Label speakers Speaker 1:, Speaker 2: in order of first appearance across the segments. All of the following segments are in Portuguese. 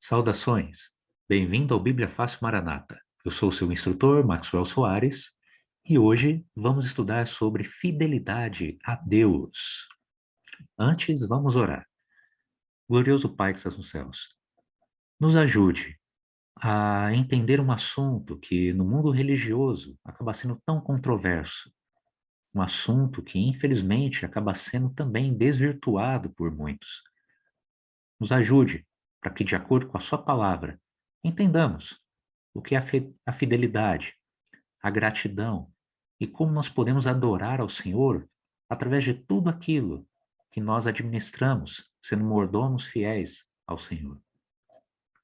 Speaker 1: Saudações! Bem-vindo ao Bíblia Fácil Maranata. Eu sou seu instrutor, Maxwell Soares, e hoje vamos estudar sobre fidelidade a Deus. Antes, vamos orar. Glorioso Pai que estás nos céus, nos ajude a entender um assunto que no mundo religioso acaba sendo tão controverso, um assunto que infelizmente acaba sendo também desvirtuado por muitos. Nos ajude para que, de acordo com a sua palavra, entendamos o que é a fidelidade, a gratidão e como nós podemos adorar ao Senhor através de tudo aquilo que nós administramos, sendo mordomos fiéis ao Senhor.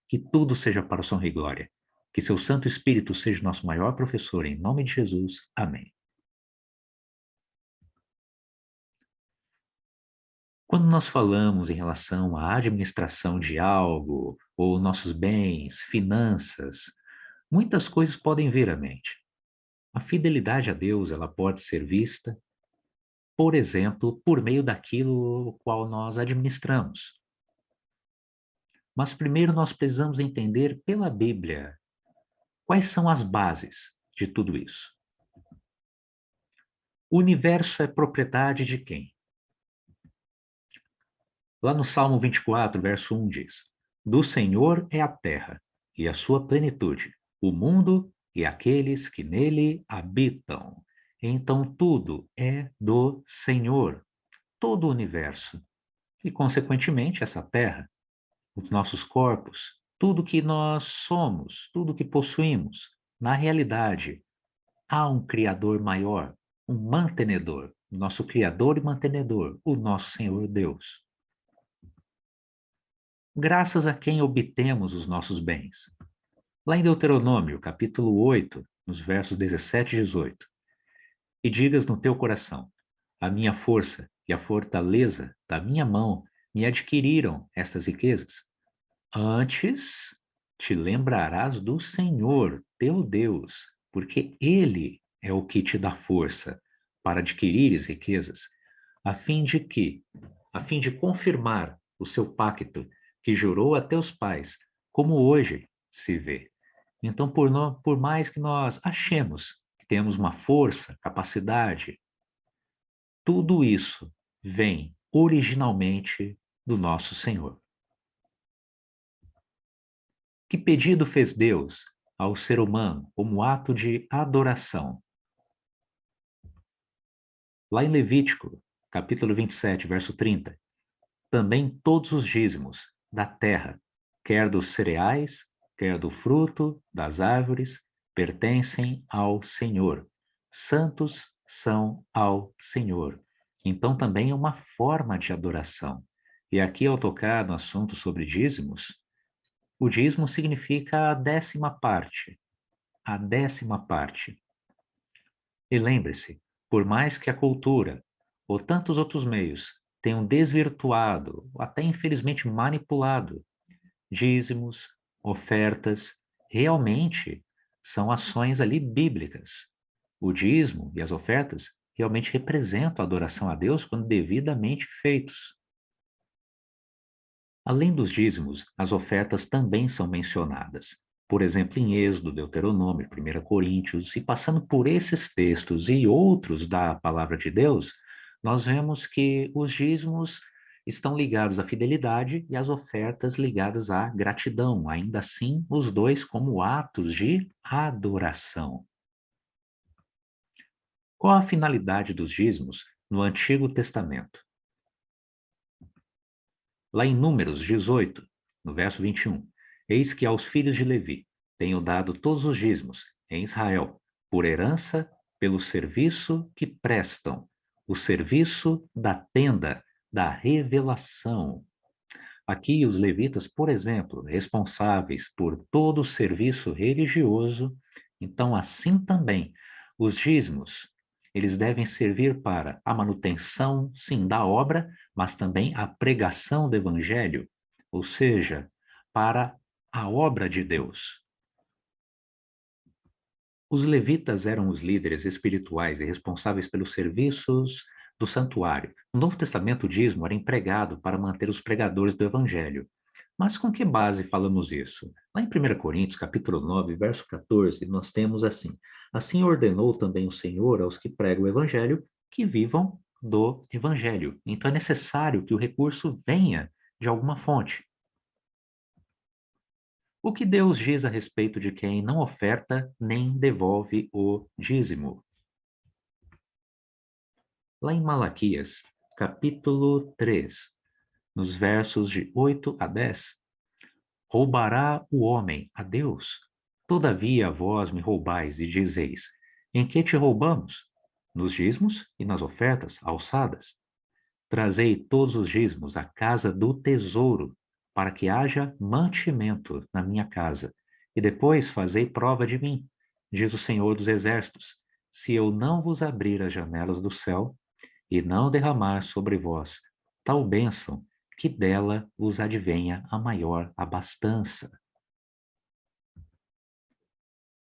Speaker 1: Que tudo seja para o Sua e glória. Que seu Santo Espírito seja nosso maior professor, em nome de Jesus. Amém. Quando nós falamos em relação à administração de algo, ou nossos bens, finanças, muitas coisas podem vir à mente. A fidelidade a Deus, ela pode ser vista, por exemplo, por meio daquilo qual nós administramos. Mas primeiro nós precisamos entender pela Bíblia quais são as bases de tudo isso. O universo é propriedade de quem? Lá no Salmo 24, verso 1 diz: Do Senhor é a terra e a sua plenitude, o mundo e aqueles que nele habitam. Então tudo é do Senhor, todo o universo, e consequentemente essa terra, os nossos corpos, tudo que nós somos, tudo que possuímos. Na realidade, há um Criador maior, um mantenedor, nosso Criador e mantenedor, o nosso Senhor Deus. Graças a quem obtemos os nossos bens. Lá em Deuteronômio, capítulo 8, nos versos 17 e 18. E digas no teu coração: a minha força e a fortaleza da minha mão me adquiriram estas riquezas. Antes te lembrarás do Senhor, teu Deus, porque Ele é o que te dá força para adquirires riquezas, a fim de confirmar o seu pacto que jurou a teus pais, como hoje se vê. Então, por mais que nós achemos que temos uma força, capacidade, tudo isso vem originalmente do nosso Senhor. Que pedido fez Deus ao ser humano como ato de adoração? Lá em Levítico, capítulo 27, verso 30, também todos os dízimos da terra, quer dos cereais, quer do fruto das árvores, pertencem ao Senhor. Santos são ao Senhor. Então também é uma forma de adoração. E aqui, ao tocar no assunto sobre dízimos, o dízimo significa a décima parte. A décima parte. E lembre-se, por mais que a cultura ou tantos outros meios tenham desvirtuado, até infelizmente manipulado, dízimos, ofertas, realmente são ações ali bíblicas. O dízimo e as ofertas realmente representam a adoração a Deus quando devidamente feitos. Além dos dízimos, as ofertas também são mencionadas. Por exemplo, em Êxodo, Deuteronômio, 1 Coríntios, e passando por esses textos e outros da palavra de Deus, nós vemos que os dízimos estão ligados à fidelidade e as ofertas ligadas à gratidão, ainda assim, os dois como atos de adoração. Qual a finalidade dos dízimos no Antigo Testamento? Lá em Números 18, no verso 21, eis que aos filhos de Levi tenho dado todos os dízimos em Israel, por herança, pelo serviço que prestam, o serviço da tenda da revelação. Aqui os levitas, por exemplo, responsáveis por todo o serviço religioso, então assim também os dízimos, eles devem servir para a manutenção, sim, da obra, mas também a pregação do evangelho, ou seja, para a obra de Deus. Os levitas eram os líderes espirituais e responsáveis pelos serviços do santuário. No Novo Testamento, o dízimo era empregado para manter os pregadores do evangelho. Mas com que base falamos isso? Lá em 1 Coríntios, capítulo 9, verso 14, nós temos assim: Assim ordenou também o Senhor aos que pregam o evangelho que vivam do evangelho. Então é necessário que o recurso venha de alguma fonte. O que Deus diz a respeito de quem não oferta nem devolve o dízimo? Lá em Malaquias, capítulo 3, nos versos de 8 a 10, roubará o homem a Deus? Todavia vós me roubais e dizeis: em que te roubamos? Nos dízimos e nas ofertas alçadas. Trazei todos os dízimos à casa do tesouro, para que haja mantimento na minha casa. E depois fazei prova de mim, diz o Senhor dos Exércitos, se eu não vos abrir as janelas do céu e não derramar sobre vós tal bênção, que dela vos advenha a maior abastança.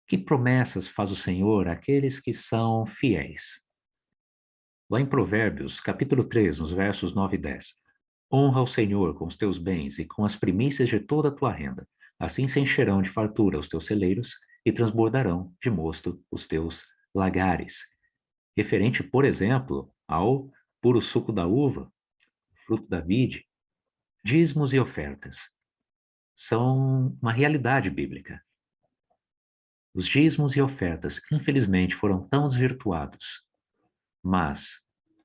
Speaker 1: Que promessas faz o Senhor àqueles que são fiéis? Lá em Provérbios, capítulo 3, nos versos 9 e 10. Honra o Senhor com os teus bens e com as primícias de toda a tua renda. Assim se encherão de fartura os teus celeiros e transbordarão de mosto os teus lagares. Referente, por exemplo, ao puro suco da uva, fruto da vide, dízimos e ofertas são uma realidade bíblica. Os dízimos e ofertas, infelizmente, foram tão desvirtuados, mas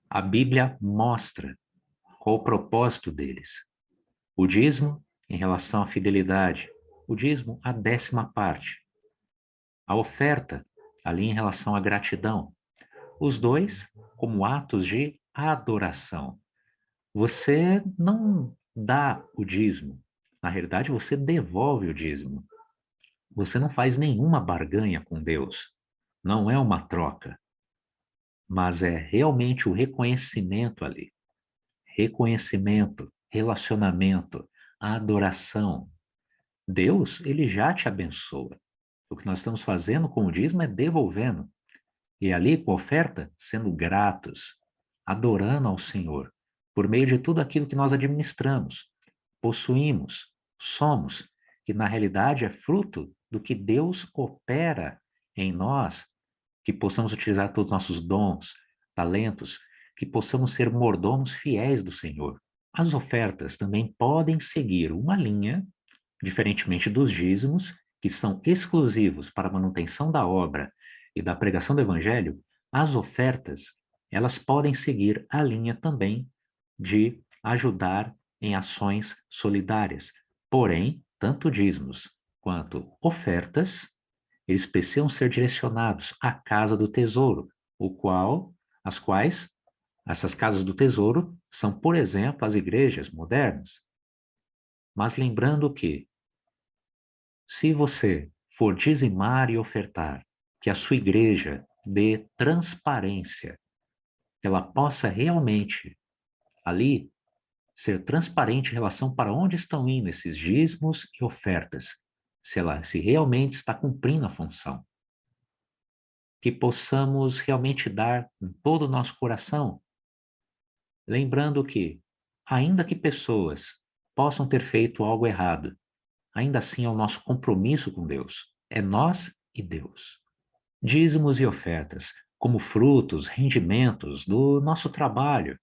Speaker 1: a Bíblia mostra qual o propósito deles. O dízimo, em relação à fidelidade, o dízimo, a 10ª parte. A oferta, ali em relação à gratidão. Os dois como atos de adoração. Você não dá o dízimo, na realidade, você devolve o dízimo. Você não faz nenhuma barganha com Deus. Não é uma troca, mas é realmente o reconhecimento ali. Reconhecimento, relacionamento, adoração. Deus, ele já te abençoa. O que nós estamos fazendo com o dízimo é devolvendo. E ali, com a oferta, sendo gratos, adorando ao Senhor, por meio de tudo aquilo que nós administramos, possuímos, somos, que na realidade é fruto do que Deus opera em nós, que possamos utilizar todos os nossos dons, talentos, que possamos ser mordomos fiéis do Senhor. As ofertas também podem seguir uma linha, diferentemente dos dízimos, que são exclusivos para a manutenção da obra e da pregação do evangelho. As ofertas, elas podem seguir a linha também de ajudar em ações solidárias. Porém, tanto dízimos quanto ofertas, eles precisam ser direcionados à casa do tesouro, as quais essas casas do tesouro são, por exemplo, as igrejas modernas. Mas lembrando que, se você for dizimar e ofertar, que a sua igreja dê transparência, que ela possa realmente ali ser transparente em relação para onde estão indo esses dízimos e ofertas, se realmente está cumprindo a função. Que possamos realmente dar com todo o nosso coração, lembrando que, ainda que pessoas possam ter feito algo errado, ainda assim é o nosso compromisso com Deus. É nós e Deus. Dízimos e ofertas, como frutos, rendimentos do nosso trabalho,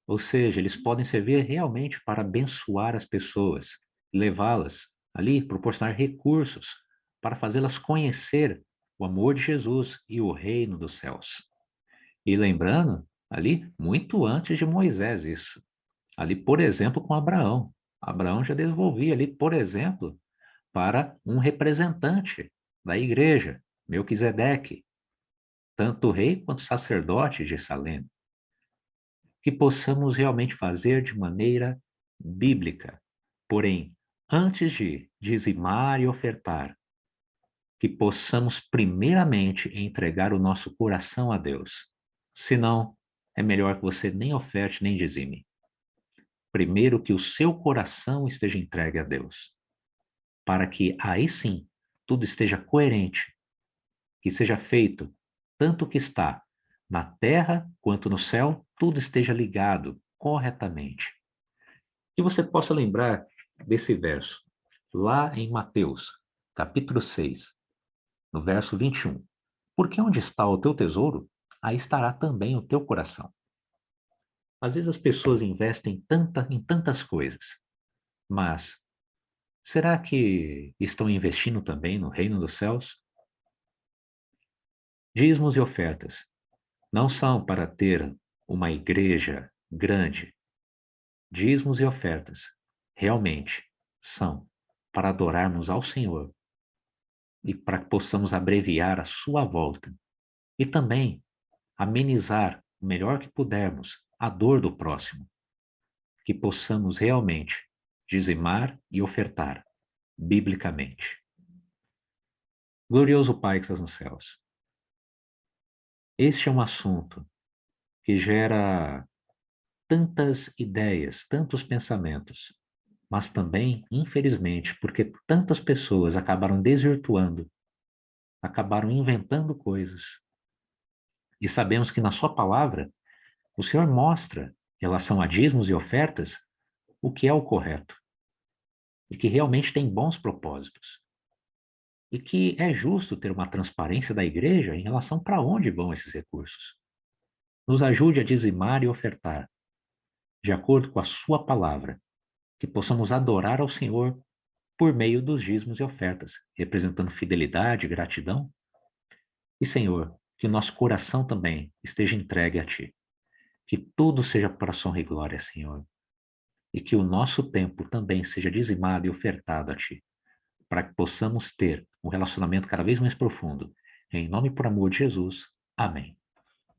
Speaker 1: ou seja, eles podem servir realmente para abençoar as pessoas, levá-las ali, proporcionar recursos para fazê-las conhecer o amor de Jesus e o reino dos céus. E lembrando, ali, muito antes de Moisés, isso. Ali, por exemplo, com Abraão. Abraão já devolvia ali, por exemplo, para um representante da igreja, Melquisedeque, tanto rei quanto sacerdote de Salém. Que possamos realmente fazer de maneira bíblica. Porém, antes de dizimar e ofertar, que possamos primeiramente entregar o nosso coração a Deus. Senão, é melhor que você nem oferte nem dizime. Primeiro que o seu coração esteja entregue a Deus, para que aí sim tudo esteja coerente, que seja feito tanto o que está na terra quanto no céu, tudo esteja ligado corretamente. Que você possa lembrar desse verso, lá em Mateus, capítulo 6, no verso 21. Porque onde está o teu tesouro, aí estará também o teu coração. Às vezes as pessoas investem em tantas coisas, mas será que estão investindo também no reino dos céus? Dízimos e ofertas não são para ter uma igreja grande. Dízimos e ofertas realmente são para adorarmos ao Senhor e para que possamos abreviar a sua volta e também amenizar o melhor que pudermos a dor do próximo, que possamos realmente dizimar e ofertar biblicamente. Glorioso Pai que estás nos céus, este é um assunto que gera tantas ideias, tantos pensamentos, mas também, infelizmente, porque tantas pessoas acabaram desvirtuando, acabaram inventando coisas. E sabemos que na sua palavra, o Senhor mostra, em relação a dízimos e ofertas, o que é o correto. E que realmente tem bons propósitos. E que é justo ter uma transparência da igreja em relação para onde vão esses recursos. Nos ajude a dizimar e ofertar, de acordo com a sua palavra, que possamos adorar ao Senhor por meio dos dízimos e ofertas, representando fidelidade e gratidão. E, Senhor, que o nosso coração também esteja entregue a Ti. Que tudo seja para a sua honra e glória, Senhor. E que o nosso tempo também seja dizimado e ofertado a Ti, para que possamos ter um relacionamento cada vez mais profundo. Em nome e por amor de Jesus. Amém.